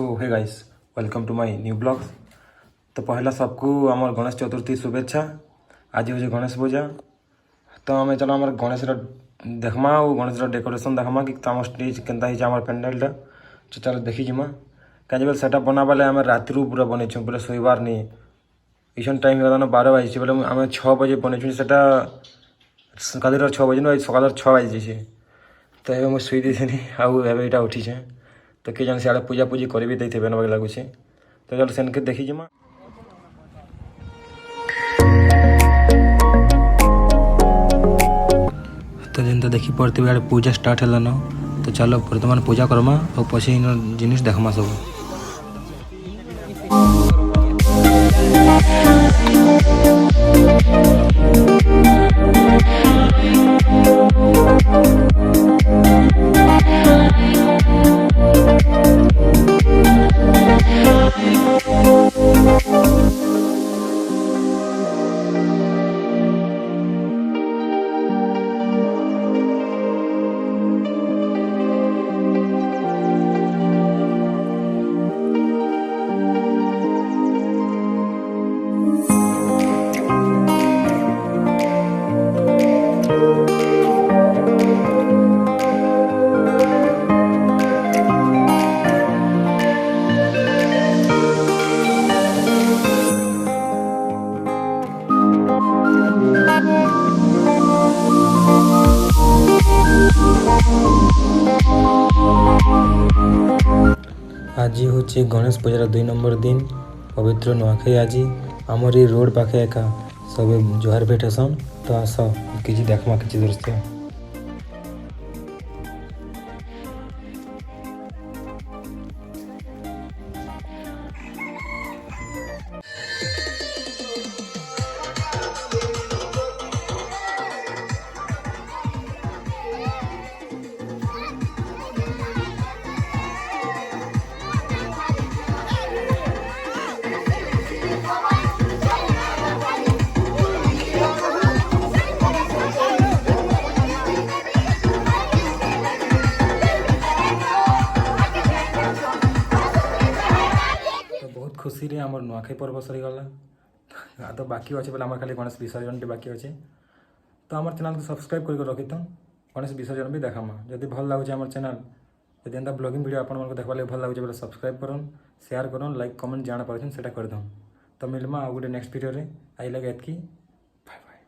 So hey guys, welcome to my new blog. तो पहला सबको आमर गणेश चतुर्थी शुभेच्छा। आज हूँ गणेश पूजा। तो आम चलो आम गणेश देखमा और गणेश डेकोरेशन देखमा कि आम स्टेज केन्ता आम पेंडालटा। तो चलो देखी जिमा कहीं सेटा बनाबाले आम राति पूरा बनईछु, पूरा शोबार नहीं। इसन टाइम हो 12 बाजी बोले आम 6 बजे बनईछु से काली 6 बजे सकाल 6 बाजी। तो ये मुझे शुई देनी आईटा उठीचे। तो किए जाने सियाड़े पूजा पूजी करी भी देते ना लगुच। तो चल सेन के देखी जिमा। तो जेनता देखी पड़ती इे पूजा स्टार्ट है न। तो चलो बर्तमान पूजा करमा और पछे इन जिनिस देखमा सब। आज हूँ गणेश पूजार 2 नंबर दिन, पवित्र नुआखाई। आज आमर ये रोड पाखे एका सब जुहार भेटसन। तो आस कि देखमा कि दृश्य। खुशी रे आमर नुआखाई पर्व सरीगला। तो बाकी अच्छे बोले खाली गणेश विसर्जन बाकी अच्छे। तो आम चैनल को सब्सक्राइब कर रखी था। गणेश विसर्जन भी देखामा जदि भल लगुच आम चैनल। जब एंता ब्लॉगिंग वीडियो आपको देखा भल लगुच बोले सब्सक्राइब करन, शेयर करन, लाइक कमेंट जाना पार्छन सेटा कर दम। तो मिलमा आ गोटे नेक्स्ट वीडियो रे। आई लगे एतकी। Bye bye.